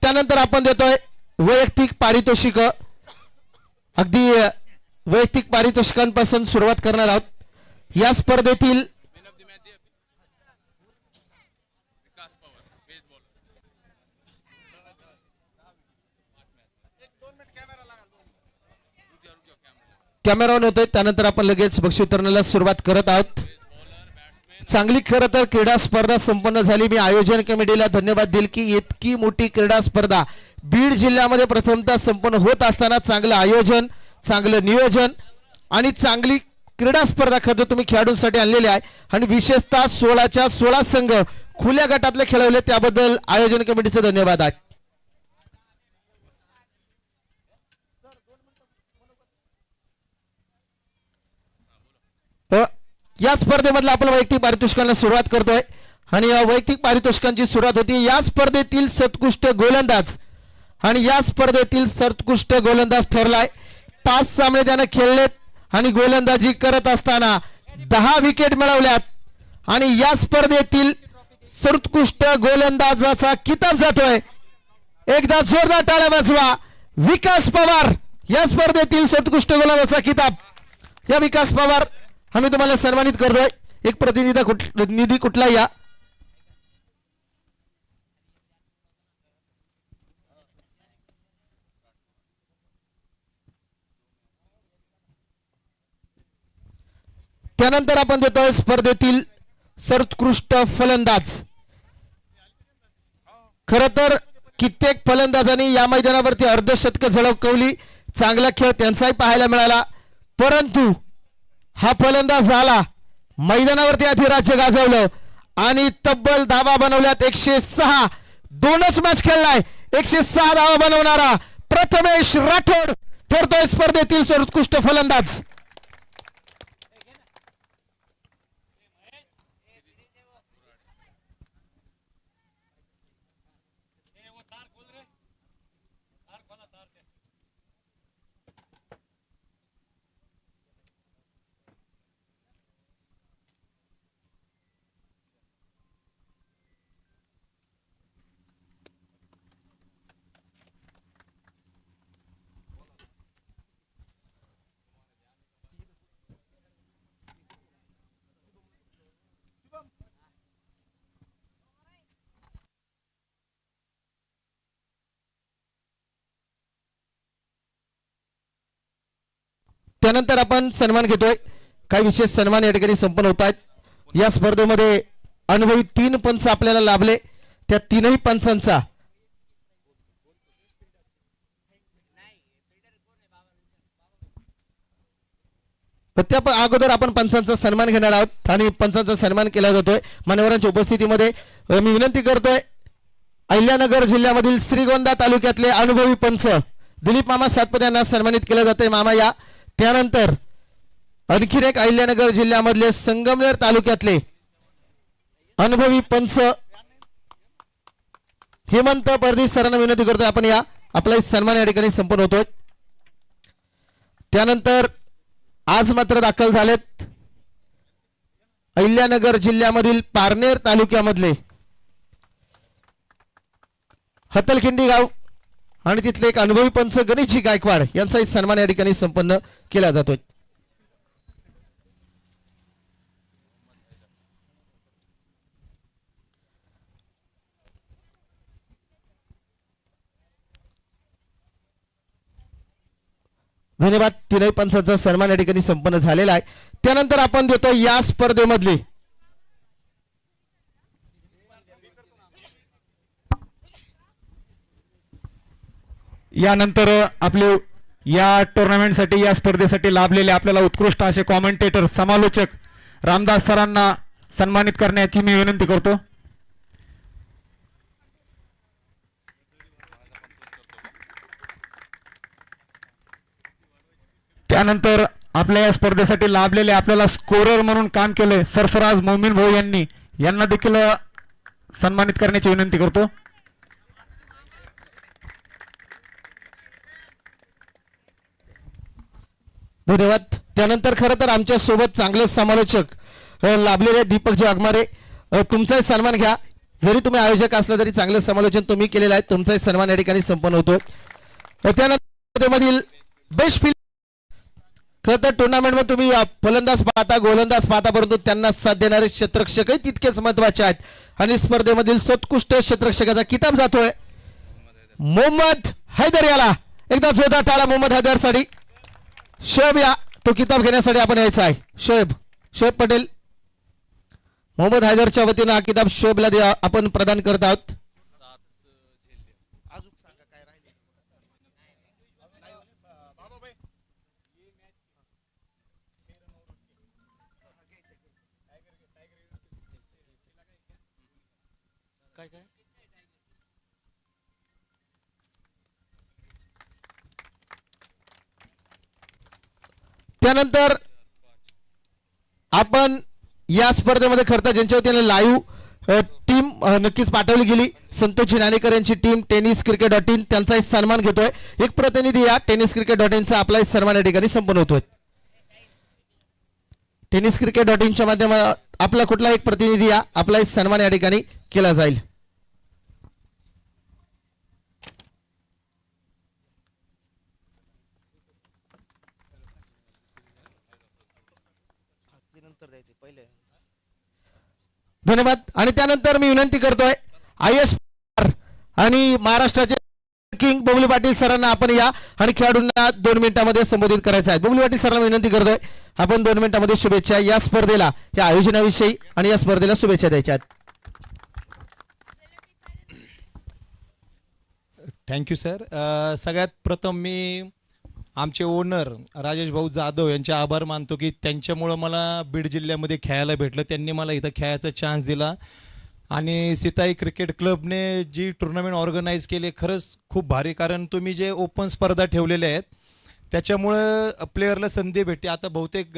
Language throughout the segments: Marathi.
त्यानंतर आपण देतोय वैयक्तिक पारितोषिक. अगदी वैयक्तिक पारितोषिकांपासून सुरुवात करणार आहोत. या स्पर्धेतील कॅमेरा ऑन होतोय. त्यानंतर आपण लगेच बक्षीस वितरणाला सुरुवात करत आहोत. चांगली खरं तर क्रीडा स्पर्धा संपन्न झाली. मी आयोजन कमिटीला धन्यवाद देईल की इतकी मोठी क्रीडा स्पर्धा बीड जिल्ह्यामध्ये प्रथमतः संपन्न होत असताना चांगलं आयोजन, चांगलं नियोजन आणि चांगली क्रीडा स्पर्धा खरं तुम्ही खेळाडूंसाठी आणलेली आहे. आणि विशेषतः 16च्या 16 संघ खुल्या गटातले खेळवले त्याबद्दल आयोजन कमिटीचे धन्यवाद आहे. या स्पर्धेमधला आपण वैयक्तिक पारितोषिकांना सुरुवात करतोय. आणि या वैयक्तिक पारितोषिकांची सुरुवात होती या स्पर्धेतील सर्वोत्कृष्ट गोलंदाज. आणि या स्पर्धेतील सर्वोत्कृष्ट गोलंदाज ठरलाय. 5 सामने त्याने खेळलेत आणि गोलंदाजी करत असताना 10 विकेट मिळवल्यात. आणि या स्पर्धेतील सर्वोत्कृष्ट गोलंदाजाचा किताब जातोय. एकदा जोरदार टाळ्या वाजवा. विकास पवार या स्पर्धेतील सर्वोत्कृष्ट गोलंदाजाचा किताब. या विकास पवार आम्ही तुम्हाला सन्मानित करतोय. एक प्रतिनिधी कुठला या. त्यानंतर आपण देतोय स्पर्धेतील सर्वोत्कृष्ट फलंदाज. खरं तर कित्येक फलंदाजांनी या मैदानावरती अर्धशतक झळकवली. चांगला खेळ त्यांचाही पाहायला मिळाला. परंतु हा फलंदाज झाला मैदानावरती अधिराज्य गाजवलं आणि तब्बल धावा बनवल्यात 106. 2च मॅच खेळलाय. 106 धावा बनवणारा प्रथमेश राठोड ठरतोय स्पर्धेतील सर्वोत्कृष्ट फलंदाज. त्यानंतर आपण सन्मान घेतोय. काही विशेष सन्मान या ठिकाणी संपन्न होत आहेत. या स्पर्धेमध्ये अनुभवी 3 पंच आपल्याला लाभले. त्या 3ही पंचांचा त्या अगोदर आपण पंचांचा सन्मान घेणार आहोत आणि पंचांचा सन्मान केला जातोय. मान्यवरांच्या उपस्थितीमध्ये मी विनंती करतोय अहिल्यानगर जिल्ह्यामधील श्रीगोंदा तालुक्यातले अनुभवी पंच दिलीप मामा सातपुते यांना सन्मानित केलं जातंय. मामा या. त्यानंतर आणखीन एक अहिल्यानगर जिल्ह्यामधले संगमनेर तालुक्यातले अनुभवी पंच हेमंत परदेश सरांना विनंती करतोय आपण या. आपला सन्मान या ठिकाणी संपन्न होतोय. त्यानंतर आज मात्र दाखल झालेत अहिल्यानगर जिल्ह्यामधील पारनेर तालुक्यामधले हतलखिंडी गाव आणि तिथले एक अनुभवी पंच गणेशजी गायकवाड यांचाही सन्मान या ठिकाणी संपन्न केला जातोय. धन्यवाद. 3ही पंचांचा सन्मान या ठिकाणी संपन्न झालेला आहे. त्यानंतर आपण देतो या स्पर्धेमधले यानंतर आपले या टुर्नामेंटसाठी या स्पर्धेसाठी लाभलेले आपल्याला उत्कृष्ट असे कॉमेंटेटर समालोचक रामदास सरांना सन्मानित करण्याची मी विनंती करतो. त्यानंतर आपल्या या स्पर्धेसाठी लाभलेले आपल्याला स्कोरर म्हणून काम केले सरफराज मोमीन भाऊ यांना देखील सन्मानित करण्याची विनंती करतो. धन्यवाद. त्यानंतर खरं तर आमच्या सोबत चांगले समालोचक लाभलेले दीपकजी वाघमारे, तुमचाही सन्मान घ्या. जरी तुम्ही आयोजक असला तरी चांगलं समालोचन तुम्ही केलेलं आहे, तुमचाही सन्मान या ठिकाणी संपन्न होतो. त्यानंतर मधील बेस्ट फील्ड, खरं तर टुर्नामेंटमध्ये तुम्ही फलंदाज पाहता, गोलंदाज पाहता, परंतु त्यांना साथ देणारे क्षेत्ररक्षकही तितकेच महत्वाचे आहेत. आणि स्पर्धेमधील सर्वोत्कृष्ट क्षेत्ररक्षकाचा किताब जातोय मोहम्मद हैदर याला. एकदा जोरदार टाळा मोहम्मद हैदर साठी. शोएब या, तो किताब घेण्यासाठी आपण यायचा आहे. शोएब पटेल, मोहम्मद हैदरच्या वतीनं हा किताब शोएबला आपण प्रदान करत आहोत. त्यानंतर आपण या स्पर्धेमध्ये खरं तर ज्यांच्या वतीने लाईव्ह टीम नक्कीच पाठवली गेली, संतोषजी नाणेकर यांची टीम टेनिस क्रिकेट .in, त्यांचाही सन्मान घेतोय. एक प्रतिनिधी या टेनिस क्रिकेट .in चा आपलाही सन्मान या ठिकाणी संपन्न होतोय. टेनिस क्रिकेट .in च्या माध्यमात आपला कुठला एक प्रतिनिधी या आपलाही सन्मान या ठिकाणी केला जाईल. धन्यवाद. आणि त्यानंतर मी विनंती करतोय IS आणि महाराष्ट्राचे किंग बबलू पाटील सरांना आपण या आणि खेळाडूंना 2 मिनिटांमध्ये संबोधित करायचं आहे. बबलू पाटील सरांना विनंती करतोय आपण 2 मिनिटांमध्ये शुभेच्छा या स्पर्धेला, या आयोजनाविषयी आणि या स्पर्धेला शुभेच्छा द्यायच्या आहेत. Thank you sir. सगळ्यात प्रथम मी आमचे ओनर राजेश भाऊ जाधव यांचे आभार मानतो की त्यांच्यामुळं मला बीड जिल्ह्यामध्ये खेळायला भेटलं. त्यांनी मला इथं खेळायचा चान्स दिला आणि सिताई क्रिकेट क्लबने जी टुर्नामेंट ऑर्गनाईज केली खरंच खूप भारी. कारण तुम्ही जे ओपन स्पर्धा ठेवलेल्या आहेत त्याच्यामुळं प्लेयरला संधी भेटते. आता बहुतेक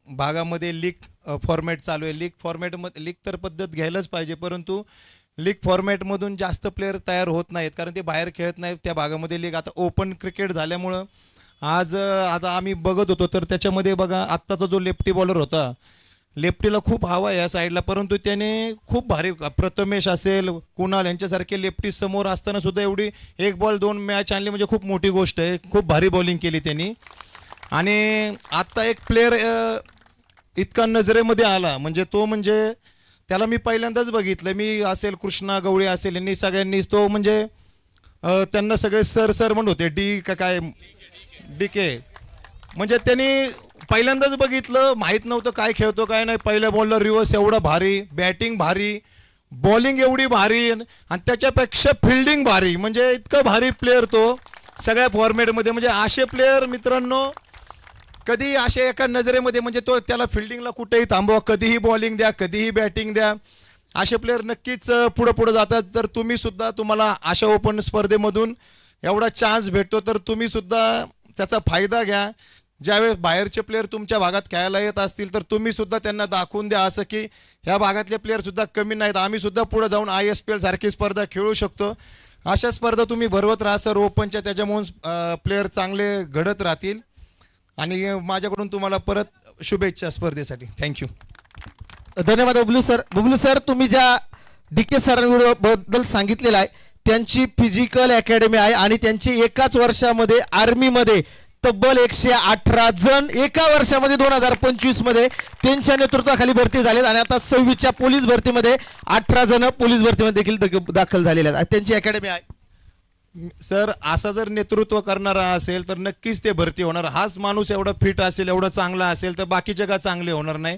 भागामध्ये लीग फॉर्मॅट चालू आहे. लीग तर पद्धत घ्यायलाच पाहिजे, परंतु लीग फॉर्मॅटमधून जास्त प्लेयर तयार होत नाहीत कारण ते बाहेर खेळत नाहीत त्या भागामध्ये. लीग आता ओपन क्रिकेट झाल्यामुळं आता आम्ही बघत होतो तर त्याच्यामध्ये बघा आत्ताचा जो लेफ्टी बॉलर होता, लेफ्टीला खूप हवा आहे या साईडला, परंतु त्याने खूप भारी प्रथमेश असेल कुणाल यांच्यासारखे लेफ्टी समोर असताना सुद्धा एवढी 1 बॉल 2 मॅच आणली म्हणजे खूप मोठी गोष्ट आहे. खूप भारी बॉलिंग केली त्यांनी. आणि आत्ता एक प्लेयर इतका नजरेमध्ये आला म्हणजे त्याला मी पहिल्यांदाच बघितलं. मी असेल कृष्णा गवळी असेल यांनी सगळ्यांनीच तो म्हणजे त्यांना सगळे सर म्हणत होते काय DK म्हणजे त्यांनी पहिल्यांदाच बघितलं, माहीत नव्हतं काय खेळतो काय नाही. पहिल्या बॉलला रिव्हर्स एवढा भारी, बॅटिंग भारी, बॉलिंग एवढी भारी आणि त्याच्यापेक्षा फिल्डिंग भारी. म्हणजे इतकं भारी प्लेअर तो सगळ्या फॉर्मॅटमध्ये. म्हणजे असे प्लेअर मित्रांनो कधी असे एका नजरेमध्ये म्हणजे तो त्याला फिल्डिंगला कुठेही थांबवा, कधीही बॉलिंग द्या, कधीही बॅटिंग द्या. असे प्लेअर नक्कीच पुढं जातात. तर तुम्हाला अशा ओपन स्पर्धेमधून एवढा चान्स भेटतो तर तुम्हीसुद्धा त्याचा फायदा घ्या. ज्यावेळेस बाहेरचे प्लेयर तुमच्या भागात खेळायला येत असतील तर तुम्हीसुद्धा त्यांना दाखवून द्या असं की ह्या भागातले प्लेयरसुद्धा कमी नाहीत, आम्हीसुद्धा पुढे जाऊन ISPL सारखी स्पर्धा खेळू शकतो. अशा स्पर्धा तुम्ही भरवत राहा सर ओपनच्या, त्याच्यामुळे प्लेयर चांगले घडत राहतील. आणि माझ्याकडून तुम्हाला परत शुभेच्छा स्पर्धेसाठी. थँक्यू. धन्यवाद बबलू सर. तुम्ही ज्या DK सरांबद्दल सांगितलेलं आहे त्यांची फिजिकल अकॅडमी आहे आणि त्यांची एकाच वर्षामध्ये आर्मीमध्ये तब्बल 118 जण एका वर्षामध्ये 2025 मध्ये त्यांच्या नेतृत्वाखाली भरती झालेत. आणि आता 26च्या पोलीस भरतीमध्ये 18 जण पोलीस भरतीमध्ये देखील दाखल झालेले आहेत. त्यांची अकॅडमी आहे. सर असं जर नेतृत्व करणारा असेल तर नक्कीच ते भरती होणार. हाच माणूस एवढा फिट असेल, एवढा चांगला असेल तर बाकीचे का चांगले होणार नाही.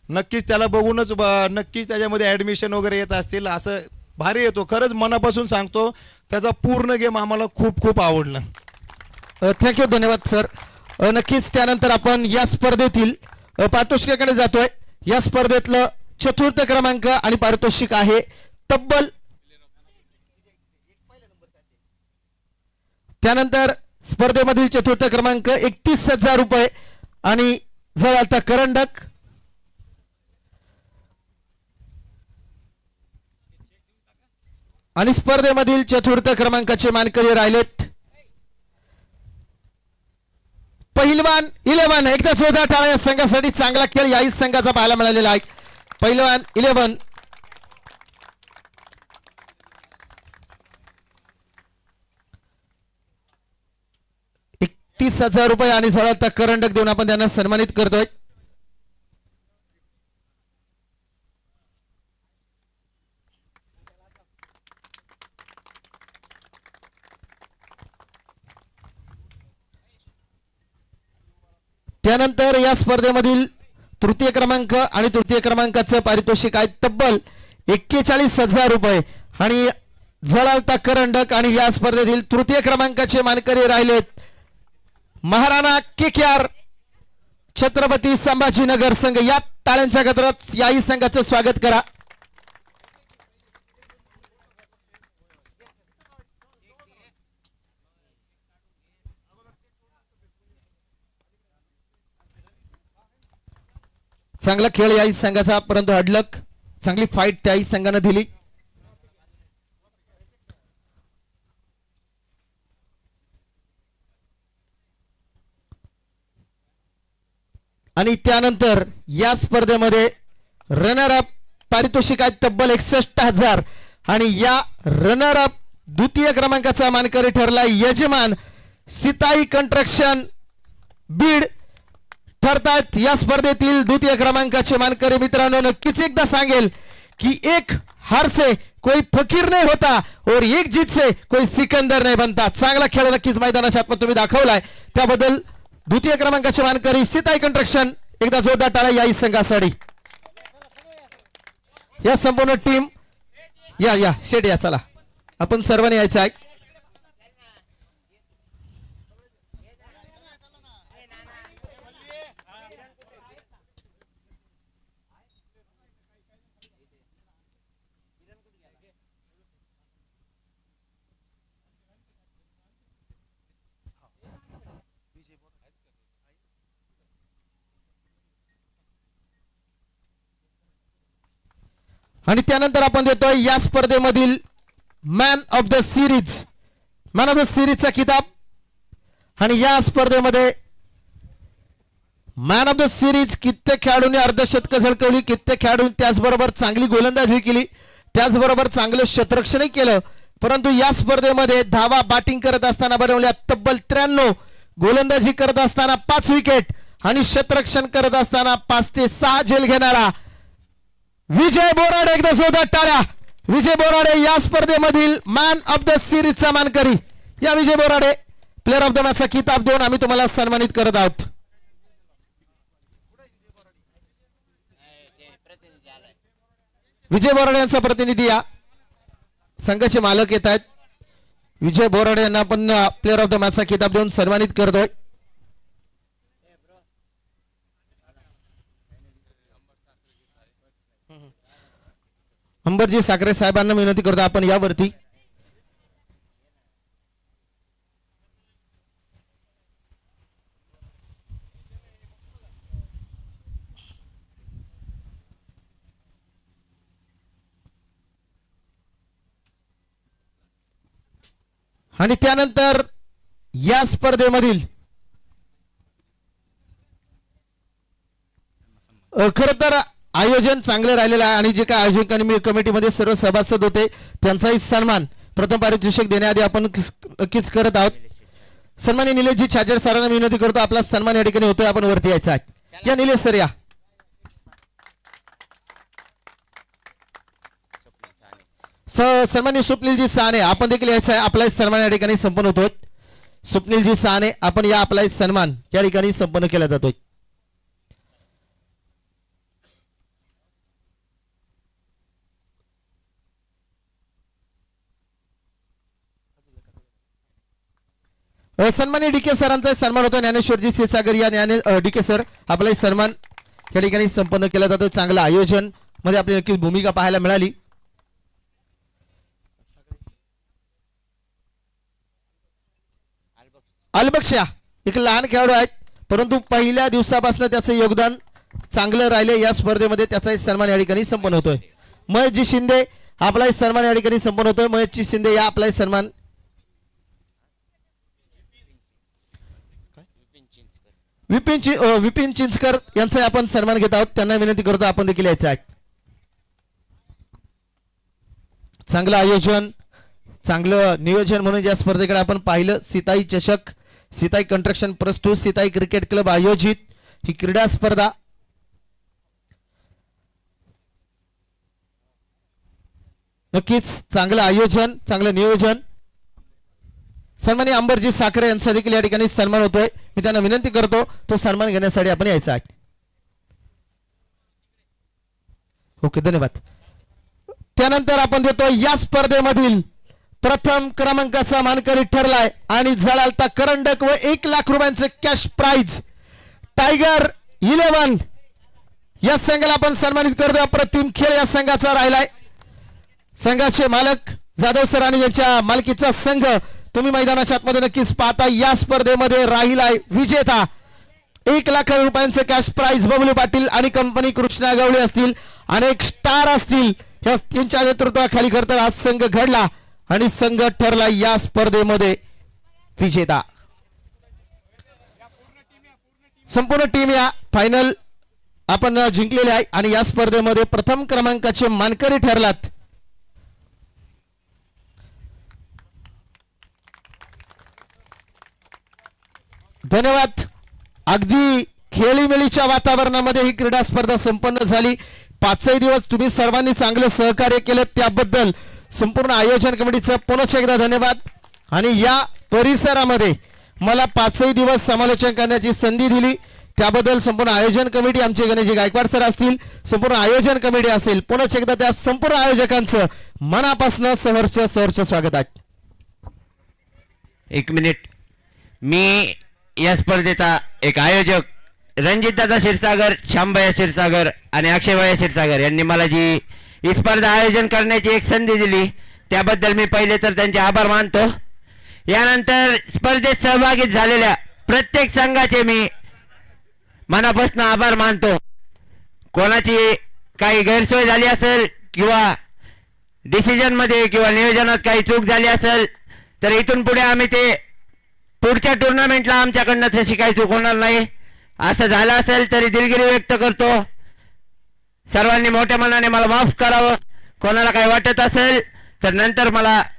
नक्कीच त्याला बघूनच नक्कीच त्याच्यामध्ये ॲडमिशन वगैरे येत असतील. असं भारी येतो, खरंच मनापासून सांगतो. त्याचा पूर्ण गेम आम्हाला खूप खूप आवडला. थँक्यू. धन्यवाद सर. नक्कीच त्यानंतर आपण या स्पर्धेतील पारितोषिकाकडे जातोय. या स्पर्धेतलं 4th क्रमांक आणि पारितोषिक आहे तब्बल. त्यानंतर स्पर्धेमधील 4th क्रमांक 31,000 रुपये आणि जवळता करंडक. आणि स्पर्धेमधील 4th क्रमांकाचे मानकरी राहिलेत पहिलवान 11 एकदा जोरदार टाळ्या या संघासाठी. चांगला खेळ याही संघाचा पाहायला मिळालेला आहे. पहिलवान 11 ₹31,000 आणि झळाळता करंडक देऊन आपण त्यांना सन्मानित करतोय. त्यानंतर या स्पर्धेमधील तृतीय क्रमांक आणि तृतीय क्रमांकाचं पारितोषिक आहे तब्बल ₹41,000 आणि झळाळता करंडक. आणि या स्पर्धेतील तृतीय क्रमांकाचे मानकरी राहिलेत महाराणा KKR छत्रपती संभाजीनगर संघ. या टाळ्यांच्या गजरात याही संघाचं स्वागत करा. चांगला खेळ याही संघाचा, परंतु हडलक चांगली फाईट त्याही संघानं दिली. आणि त्यानंतर या स्पर्धेमध्ये रनर अप पारितोषिक आहे तब्बल 61,000 आणि या रनर अप द्वितीय क्रमांकाचा मानकरी ठरला यजमान सीताई कंस्ट्रक्शन बीड ठरतात या स्पर्धेतील द्वितीय क्रमांकाचे मानकरी. मित्रांनो, नक्कीच एकदा सांगेल की एक हार से कोई फकीर नहीं होता और एक जीत से कोई सिकंदर नहीं बनता. चांगला खेळ नक्कीच मैदानाच्या आतमध्ये तुम्ही दाखवलाय, त्याबद्दल द्वितीय क्रमांकाचे मानकरी सीताई कंस्ट्रक्शन. एकदा जोरदार टाळ्या याही संघासाठी. या संपूर्ण टीम या शेट या, चला आपण सर्वांनी यायचं आहे. आणि त्यानंतर आपण देतोय या स्पर्धेमधील मॅन ऑफ द सिरीजचा किताब. आणि या स्पर्धेमध्ये मॅन ऑफ द सिरीज कित्येक खेळाडूंनी अर्धशतक झळकवली, कित्येक खेळाडूंनी त्याचबरोबर चांगली गोलंदाजी केली, त्याचबरोबर चांगलं क्षेत्ररक्षणही केलं. परंतु या स्पर्धेमध्ये धावा बॅटिंग करत असताना बनवल्या तब्बल 93, गोलंदाजी करत असताना 5 विकेट आणि क्षेत्ररक्षण करत असताना 5 ते 6 झेल घेणारा विजय बोराडे. एकदा जोरदार टाळ्या. विजय बोराडे या स्पर्धेमधील मॅन ऑफ द सिरीजचा मानकरी. या विजय बोराडे प्लेअर ऑफ द मॅचचा किताब देऊन आम्ही तुम्हाला सन्मानित करत आहोत. विजय बोराडे यांचा प्रतिनिधी या संघाचे मालक येत आहेत. विजय बोराडे यांना आपण प्लेअर ऑफ द मॅचचा किताब देऊन सन्मानित करतोय. अंबरजी साखरे साहेबांना विनंती करतो आपण यावरती. आणि त्यानंतर या स्पर्धेमधील खर तर आयोजन चांगले राहिलेलं आहे आणि जे काय आयोजन कमिटीमध्ये सर्व सभासद होते त्यांचाही सन्मान प्रथम पारितोषिक देण्याआधी आपण नक्कीच करत आहोत. सन्माननीय निलेशजी छाजेड सरांना विनंती करतो, आपला सन्मान या ठिकाणी होतोय, आपण वरती यायचं आहे. या निलेश सर या. सन्माननीय स्वप्नीलजी साने आपण देखील यायचं आहे. आपला सन्मान या ठिकाणी संपन्न होतोय. स्वप्नीलजी साने आपण या, आपला सन्मान या ठिकाणी संपन्न केला जातोय. सन्माननीय DK सरांचा सन्मान होतो. ज्ञानेश्वरजी क्षीरसागर या DK सर आपला सन्मान या ठिकाणी संपन्न केला जातो. चांगलं आयोजन मध्ये आपली नक्की भूमिका पाहायला मिळाली. अलबक्षा एक लहान खेळाडू आहेत, परंतु पहिल्या दिवसापासून त्याचं योगदान चांगलं राहिले. या स्पर्धेमध्ये त्याचाही सन्मान या ठिकाणी संपन्न होतोय. महेशजी शिंदे आपलाही सन्मान या ठिकाणी संपन्न होतोय. महेशजी शिंदे या, आपलाही सन्मान. विपिन चिंचकर यांचा आपण सन्मान घेत आहोत. त्यांना विनंती करतो आपण देखील यायचं आहे. चांगलं आयोजन, चांगलं नियोजन म्हणून या स्पर्धेकडे आपण पाहिलं. सीताई चषक, सीताई कंस्ट्रक्शन प्रस्तुत, सीताई क्रिकेट क्लब आयोजित ही क्रीडा स्पर्धा. नक्कीच चांगलं आयोजन, चांगलं नियोजन. सन्माननीय अंबरजी साखरे यांचा देखील या ठिकाणी सन्मान होतोय. मी त्यांना विनंती करतो तो सन्मान घेण्यासाठी आपण यायचं आहे. ओके, धन्यवाद. त्यानंतर आपण देतो या स्पर्धेमधील प्रथम क्रमांकाचा मानकरी ठरलाय आणि जळालता करंडक व 1 लाख रुपयांचे कॅश प्राइज टायगर 11 या संघाला आपण सन्मानित करतो. अप्रतिम खेळ या संघाचा राहिलाय. संघाचे मालक जाधव सर आणि यांच्या मालकीचा संघ तुम्ही मैदानाच्या आतमध्ये नक्कीच पाहता. या स्पर्धेमध्ये राहिलाय विजेता 1 लाख रुपयांचे कॅश प्राइज. बबलू पाटील आणि कंपनी, कृष्णा गवळी असतील, अनेक स्टार असतील, या त्यांच्या नेतृत्वाखाली खरं तर हा संघ घडला आणि संघ ठरला या स्पर्धेमध्ये विजेता. संपूर्ण टीम या फायनल आपण जिंकलेली आहे आणि या स्पर्धेमध्ये प्रथम क्रमांकाचे मानकरी ठरलात. धन्यवाद. अगदी खेळीमेळीच्या वातावरणामध्ये ही क्रीडा स्पर्धा संपन्न झाली. 5 दिवस तुम्ही सर्वांनी चांगले सहकार्य केले त्याबद्दल संपूर्ण आयोजन कमिटीचं पुनश्च एकदा धन्यवाद. आणि या परिसरामध्ये मला 5 दिवस समालोचन करण्याची संधी दिली त्याबद्दल संपूर्ण आयोजन कमिटी, आमचे गणेशजी गायकवाड सर असतील, संपूर्ण आयोजन कमिटी असेल, पुनश्च एकदा त्या संपूर्ण आयोजकांचं मनापासून सहर्ष स्वागत आहे. 1 मिनिट. मी या स्पर्धेचा एक आयोजक रणजितदादा क्षीरसागर, श्यामभैया क्षीरसागर आणि अक्षयभैया क्षीरसागर यांनी मला जी ही स्पर्धा आयोजन करण्याची एक संधी दिली त्याबद्दल मी पहिले तर त्यांचे आभार मानतो. यानंतर स्पर्धेत सहभागी झालेल्या प्रत्येक संघाचे मी मनापासून आभार मानतो. कोणाची काही गैरसोय झाली असेल किंवा डिसिजन मध्ये किंवा नियोजनात काही चूक झाली असेल तर इथून पुढे आम्ही ते पुढच्या टुर्नामेंटला आमच्याकडनं तशी काही चूक होणार नाही. असं झालं असेल तरी दिलगिरी व्यक्त करतो. सर्वांनी मोठ्या मनाने मला माफ करावं. कोणाला काही वाटत असेल तर नंतर मला